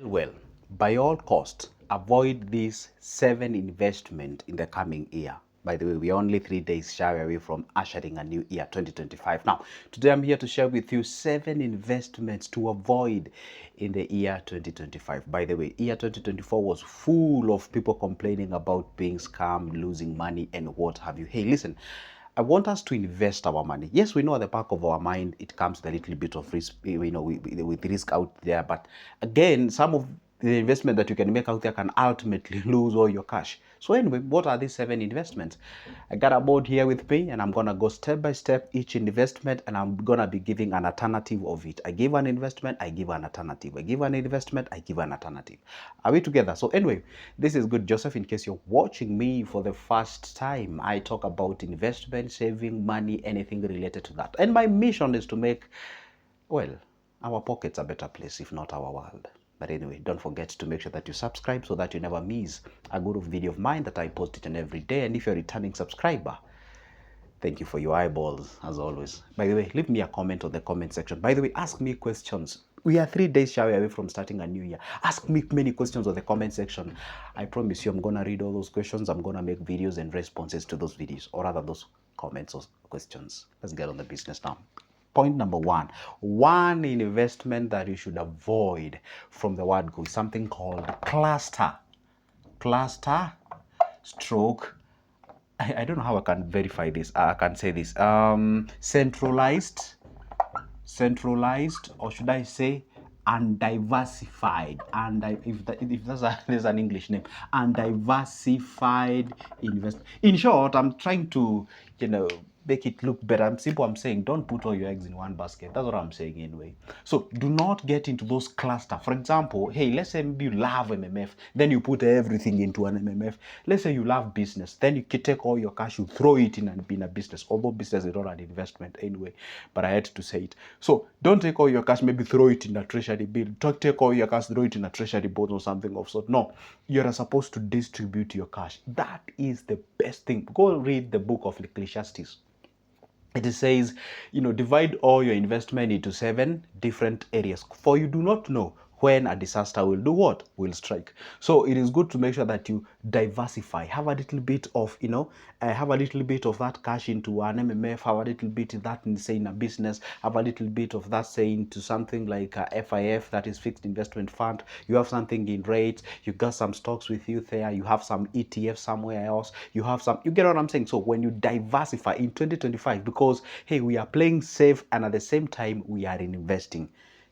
Well, by all costs, avoid these 7 investments in the coming year. By the way, we're only 3 days shy away from ushering a new year, 2025. Now, today I'm here to share with you 7 investments to avoid in the year 2025. By the way, year 2024 was full of people complaining about being scammed, losing money, and what have you. Hey, listen, I want us to invest our money. Yes, we know at the back of our mind it comes with a little bit of risk, with risk out there. But again, some of the investment that you can make out there can ultimately lose all your cash. So anyway, what are these 7 investments? I got a board here with me, and I'm gonna go step by step each investment, and I'm gonna be giving an alternative of it. I give an investment, I give an alternative. I give an investment, I give an alternative. Are we together? So anyway, this is good, Joseph. In case you're watching me for the first time, I talk about investment, saving money, anything related to that. And my mission is to make, well, our pockets a better place, if not our world. But anyway, don't forget to make sure that you subscribe so that you never miss a good video of mine that I post each and every day. And if you're a returning subscriber, thank you for your eyeballs, as always. By the way, leave me a comment on the comment section. By the way, ask me questions. We are 3 days shy away from starting a new year. Ask me many questions on the comment section. I promise you I'm going to read all those questions. I'm going to make videos and responses to those videos, or rather those comments or questions. Let's get on the business now. Point number one investment that you should avoid from the word go is something called cluster stroke. I don't know how I can verify this. I can say this. Centralized, or should I say undiversified? And if there's an English name, undiversified investment. In short, I'm trying to, make it look better. I'm saying don't put all your eggs in one basket. That's what I'm saying anyway. So do not get into those clusters. For example, hey, let's say you love MMF, then you put everything into an MMF. Let's say you love business, then you take all your cash, you throw it in a business. Although business is not an investment anyway, but I had to say it. So don't take all your cash, maybe throw it in a treasury bill. Take all your cash, throw it in a treasury bond or something of sort. No, you're supposed to distribute your cash. That is the best thing. Go read the book of Ecclesiastes. It says, divide all your investment into 7 different areas, for you do not know when a disaster will do what? Will strike. So it is good to make sure that you diversify. Have a little bit of, have a little bit of that cash into an MMF, have a little bit of that in, say, in a business, have a little bit of that, say, into something like a FIF, that is fixed investment fund. You have something in rates, you got some stocks with you there, you have some ETF somewhere else, you have some, you get what I'm saying? So when you diversify in 2025, because, hey, we are playing safe and at the same time we are investing.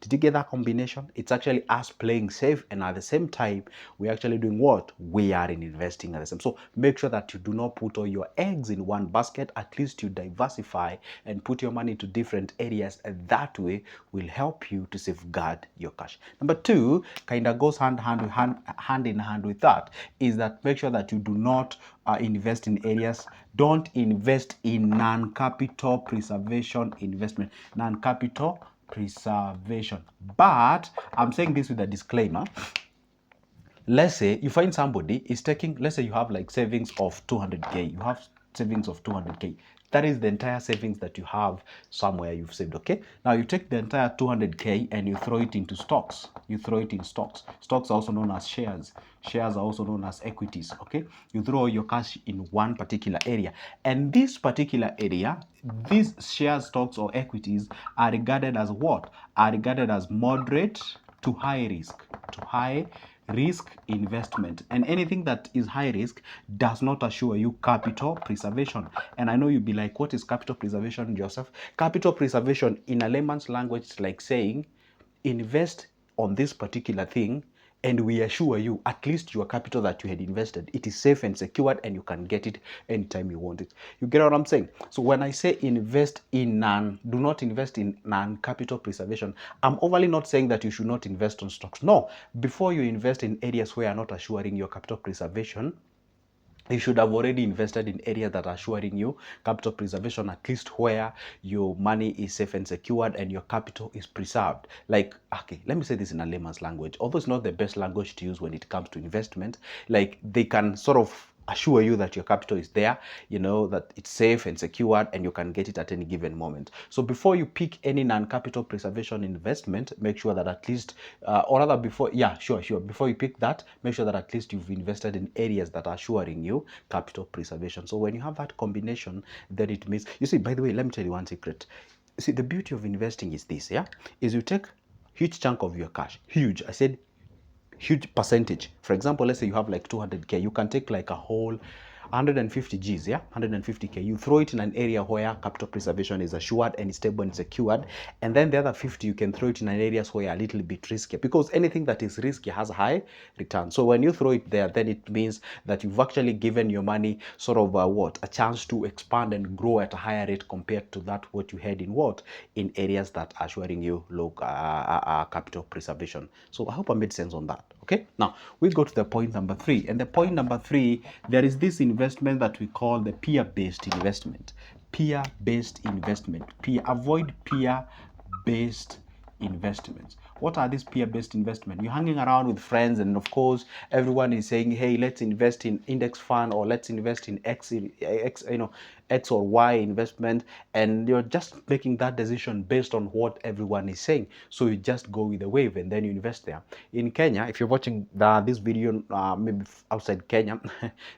Did you get that combination? It's actually us playing safe, and at the same time, we're actually doing what? We are investing at the same. So make sure that you do not put all your eggs in one basket. At least you diversify and put your money to different areas, and that way will help you to safeguard your cash. Number 2, kind of goes hand in hand with that, is that make sure that you do not invest in areas. Don't invest in non-capital preservation investment. Non-capital preservation. But I'm saying this with a disclaimer. Let's say you find somebody is taking, let's say you have like savings of 200k. You have savings of 200k. That is the entire savings that you have somewhere you've saved, okay? Now you take the entire 200k and you throw it into stocks. You throw it in stocks. Stocks are also known as shares. Shares are also known as equities, okay? You throw your cash in one particular area. And this particular area, these shares, stocks, or equities are regarded as what? Are regarded as moderate to high risk. To high risk investment, and anything that is high risk does not assure you capital preservation. And I know you'll be like, what is capital preservation, Joseph? Capital preservation in a layman's language is like saying, invest on this particular thing and we assure you at least your capital that you had invested, it is safe and secured and you can get it anytime you want it. You get what I'm saying? So when I say invest in do not invest in non-capital preservation, I'm overly not saying that you should not invest on stocks. No, before you invest in areas where you're not assuring your capital preservation, you should have already invested in areas that are assuring you capital preservation, at least where your money is safe and secured and your capital is preserved. Like, okay, let me say this in a layman's language. Although it's not the best language to use when it comes to investment, like they can sort of assure you that your capital is there, that it's safe and secured and you can get it at any given moment. So before you pick any non-capital preservation investment, make sure that at least, or rather before, before you pick that, make sure that at least you've invested in areas that are assuring you capital preservation. So when you have that combination, then it means, you see, by the way, let me tell you one secret. See, the beauty of investing is this, is you take huge chunk of your cash, huge, I said huge percentage. For example, let's say you have like 200k, you can take like a whole 150 Gs, 150k. You throw it in an area where capital preservation is assured and stable and secured, and then the other 50 you can throw it in an areas where a little bit riskier, because anything that is risky has a high return. So when you throw it there, then it means that you've actually given your money sort of a chance to expand and grow at a higher rate compared to that what you had in areas that are assuring you low capital preservation. So I hope I made sense on that. Okay, now we go to the point number 3, and the point number 3, there is this investment that we call the peer-based investment. Peer-based investment. Avoid peer-based investments. What are these peer-based investment? You're hanging around with friends, and of course everyone is saying, hey, let's invest in index fund, or let's invest in X or Y investment, and you're just making that decision based on what everyone is saying. So you just go with the wave and then you invest there. In Kenya, if you're watching this video maybe outside Kenya,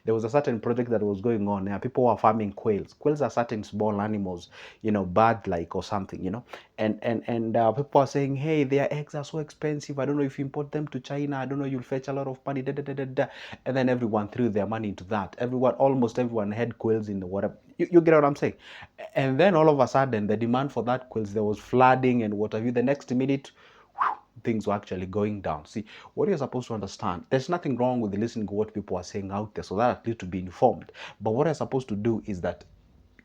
there was a certain project that was going on. People were farming quails. Quails are certain small animals, bird-like or something, and people are saying, hey, their eggs are so expensive. I don't know if you import them to China. I don't know, you'll fetch a lot of money. And then everyone threw their money into that. Almost everyone had quails in the water. You get what I'm saying? And then all of a sudden, the demand for that quails, there was flooding and what have you. The next minute, things were actually going down. See, what you're supposed to understand, there's nothing wrong with listening to what people are saying out there, so that at least to be informed. But what you're supposed to do is that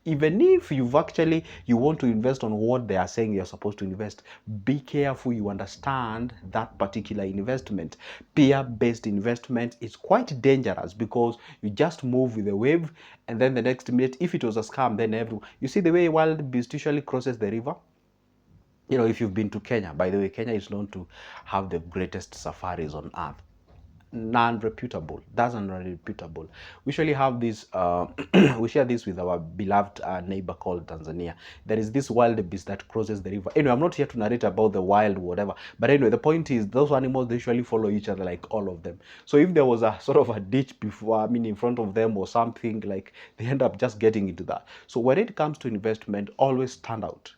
even if you want to invest on what they are saying you're supposed to invest, be careful you understand that particular investment. Peer-based investment is quite dangerous because you just move with the wave, and then the next minute, if it was a scam, then everyone, you see the way wild beast usually crosses the river. If you've been to Kenya, by the way, Kenya is known to have the greatest safaris on earth. Non-reputable. That's non-reputable. We usually have this, we share this with our beloved neighbor called Tanzania. There is this wild beast that crosses the river. Anyway, I'm not here to narrate about the wild whatever, but anyway, the point is those animals, they usually follow each other, like all of them. So if there was a sort of a ditch before, in front of them or something, like they end up just getting into that. So when it comes to investment, always stand out,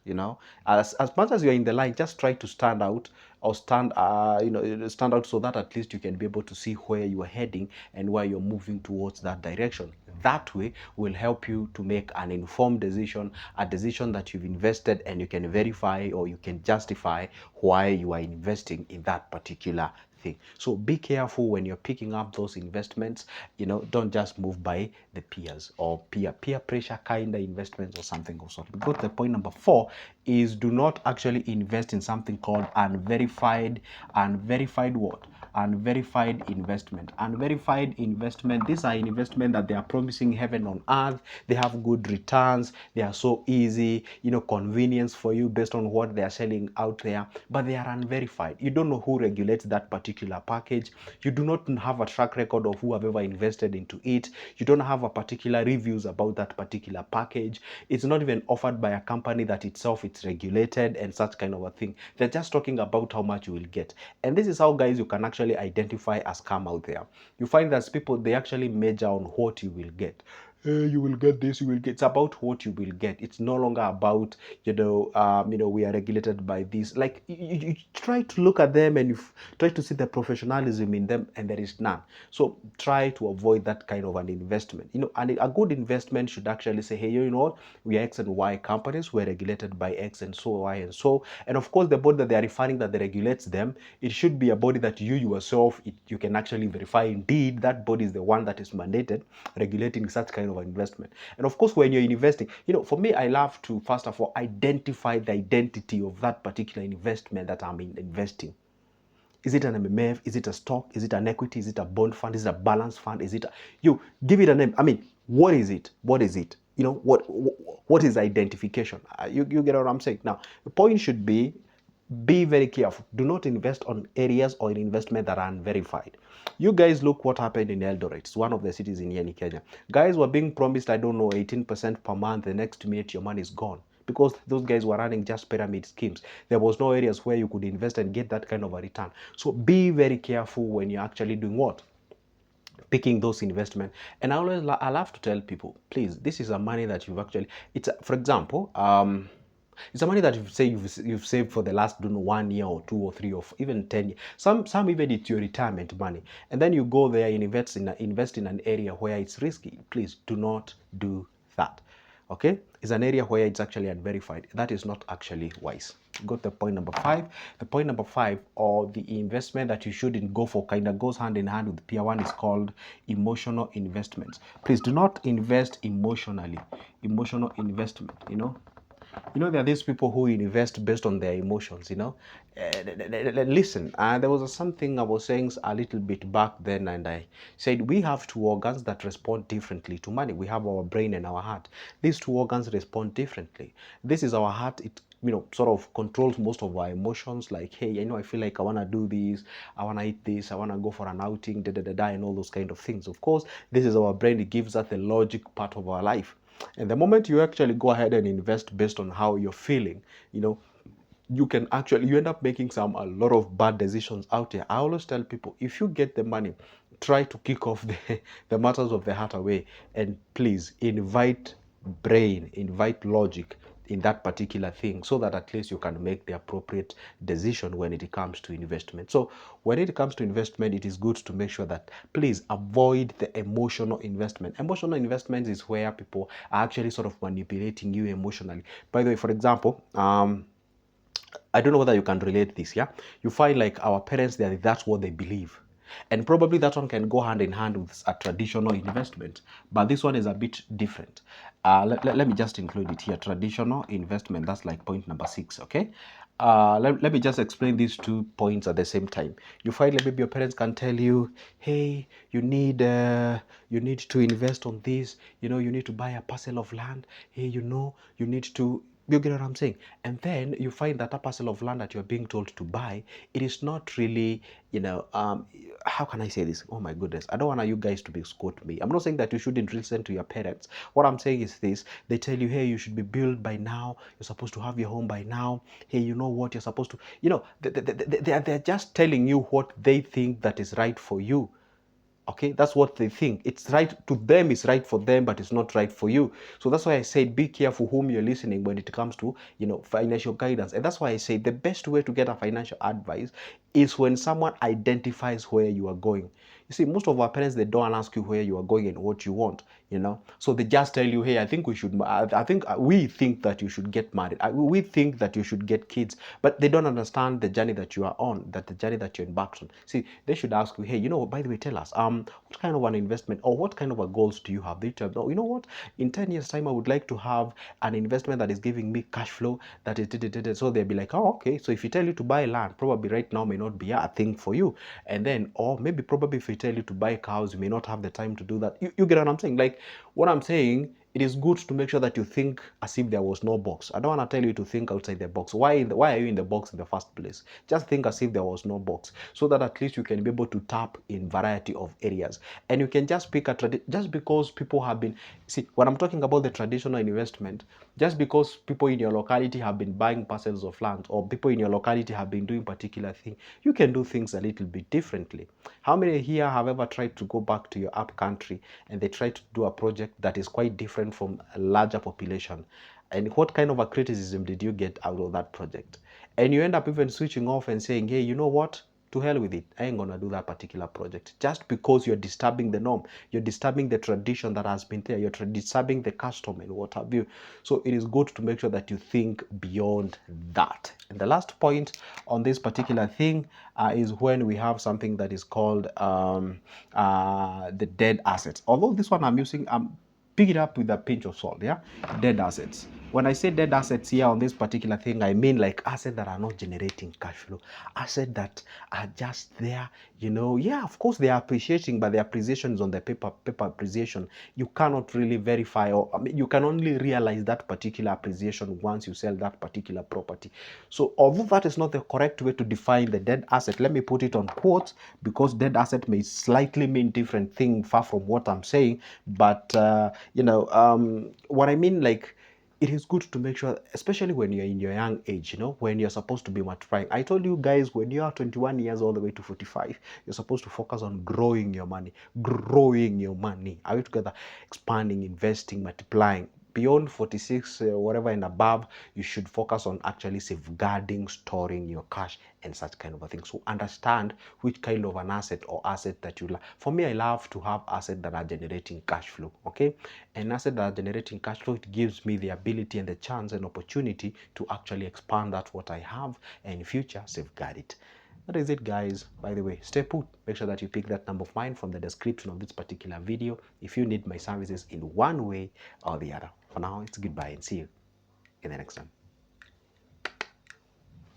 as much as you're in the line, just try to stand out, or stand out, so that at least you can be able to see where you are heading and where you're moving towards that direction. That way will help you to make an informed decision, a decision that you've invested, and you can verify or you can justify why you are investing in that particular thing. So be careful when you're picking up those investments. Don't just move by the peers or peer pressure kind of investments or something of sort. We go to the point number 4, is do not actually invest in something called unverified what? Unverified investment. Unverified investment, these are investment that they are promising heaven on earth. They have good returns. They are so easy, convenience for you based on what they are selling out there, but they are unverified. You don't know who regulates that particular package. You do not have a track record of who have ever invested into it. You don't have a particular reviews about that particular package. It's not even offered by a company that itself it's regulated and such kind of a thing. They're just talking about how much you will get. And this is how, guys, you can actually identify a scam out there. You find that people, they actually measure on what you will get. You will get this, you will get. It's about what you will get. It's no longer about, we are regulated by this. Like, you try to look at them and you try to see the professionalism in them, and there is none. So try to avoid that kind of an investment. And a good investment should actually say, hey, you know what, we are X and Y companies, we're regulated by X and so, Y and so. And of course, the body that they are referring that they regulates them, it should be a body that you yourself, you can actually verify indeed that body is the one that is mandated regulating such kind of investment. And of course, when you're investing, for me, I love to first of all identify the identity of that particular investment that I'm investing. Is it an MMF? Is it a stock? Is it an equity? Is it a bond fund? Is it a balance fund? Is it you give it a name? What is it? What is it? What is identification? You get what I'm saying? Now, the point should be, be very careful. Do not invest on areas or in investment that are unverified. You guys look what happened in Eldoret. It's one of the cities in Kenya. Guys were being promised, I don't know, 18% per month. The next minute, your money is gone because those guys were running just pyramid schemes. There was no areas where you could invest and get that kind of a return. So be very careful when you're actually doing what? Picking those investment. And I love to tell people, please, this is a money that you've actually, for example, it's a money that you've saved for the last, don't know, 1 year or 2 or 3 or even 10 years. Some even it's your retirement money, and then you go there and invest in an area where it's risky. Please do not do that. Okay, it's an area where it's actually unverified. That is not actually wise. Go to point number 5. The point number 5, or the investment that you shouldn't go for, kind of goes hand in hand with peer 1, is called emotional investments. Please do not invest emotionally. Emotional investment, there are these people who invest based on their emotions, listen, there was something I was saying a little bit back then, and I said we have two organs that respond differently to money. We have our brain and our heart. These two organs respond differently. This is our heart. It sort of controls most of our emotions, like, hey, I feel like I want to do this, I want to eat this, I want to go for an outing, and all those kind of things. Of course, this is our brain. It gives us the logic part of our life. And the moment you actually go ahead and invest based on how you're feeling, you end up making a lot of bad decisions out there. I always tell people, if you get the money, try to kick off the matters of the heart away, and please invite brain, invite logic in that particular thing, so that at least you can make the appropriate decision when it comes to investment. So when it comes to investment, it is good to make sure that, please avoid the emotional investment. Emotional investment is where people are actually sort of manipulating you emotionally. By the way, for example, I don't know whether you can relate this, yeah? You find like our parents, that's what they believe. And probably that one can go hand in hand with a traditional investment, but this one is a bit different. Let me just include it here. Traditional investment, that's like point number 6, okay? Let me just explain these 2 points at the same time. You find like maybe your parents can tell you, hey, you need to invest on this, you need to buy a parcel of land, hey, you need to, you get what I'm saying? And then you find that a parcel of land that you're being told to buy, it is not really, how can I say this? Oh my goodness. I don't want you guys to misquote me. I'm not saying that you shouldn't listen to your parents. What I'm saying is this. They tell you, hey, you should be built by now. You're supposed to have your home by now. Hey, you know what? You're supposed to, they're just telling you what they think that is right for you. Okay, that's what they think. It's right to them, it's right for them, but it's not right for you. So that's why I said be careful whom you're listening when it comes to, financial guidance. And that's why I say the best way to get a financial advice is when someone identifies where you are going. You see, most of our parents, they don't ask you where you are going and what you want, So they just tell you, hey, I think we think that you should get married. We think that you should get kids, but they don't understand the journey that you are on, that the journey that you're embarked on. See, they should ask you, hey, by the way, tell us, what kind of an investment or what kind of a goals do you have? They tell, oh, you know what, in 10 years time, I would like to have an investment that is giving me cash flow, that is, so they'll be like, oh, okay. So if you tell you to buy land, probably right now may not be a thing for you. And then, or maybe probably if you tell you to buy cows, you may not have the time to do that. You get what I'm saying? Like, what I'm saying, it is good to make sure that you think as if there was no box. I don't want to tell you to think outside the box. Why are you in the box in the first place? Just think as if there was no box, so that at least you can be able to tap in variety of areas. And you can just pick just because people have been, see, when I'm talking about the traditional investment, just because people in your locality have been buying parcels of land, or people in your locality have been doing particular thing, you can do things a little bit differently. How many here have ever tried to go back to your up country and they try to do a project that is quite different from a larger population? And what kind of a criticism did you get out of that project? And you end up even switching off and saying, hey, you know what? To hell with it. I ain't gonna do that particular project. Just because you're disturbing the norm, you're disturbing the tradition that has been there, you're disturbing the custom and what have you. So it is good to make sure that you think beyond that. And the last point on this particular thing is when we have something that is called the dead assets. Although this one I'm pick it up with a pinch of salt, yeah? Dead assets. When I say dead assets here on this particular thing, I mean like assets that are not generating cash flow, assets that are just there, you know. Yeah, of course they are appreciating, but the appreciation is on the paper appreciation. You cannot really verify, or I mean, you can only realize that particular appreciation once you sell that particular property. So although that is not the correct way to define the dead asset, let me put it on quotes, because dead asset may slightly mean different thing far from what I'm saying. But you know, what I mean, like, it is good to make sure, especially when you're in your young age, you know, when you're supposed to be multiplying. I told you guys, when you are 21 years all the way to 45, you're supposed to focus on growing your money. Growing your money. Are we together? Expanding, investing, multiplying. Beyond 46, whatever and above, you should focus on actually safeguarding, storing your cash and such kind of a thing. So understand which kind of an asset or asset that you love. For me, I love to have assets that are generating cash flow. Okay, an asset that are generating cash flow, it gives me the ability and the chance and opportunity to actually expand that what I have and in future safeguard it. That is it, guys. By the way, stay put. Make sure that you pick that number of mine from the description of this particular video if you need my services in one way or the other. For now, it's goodbye and see you in the next one.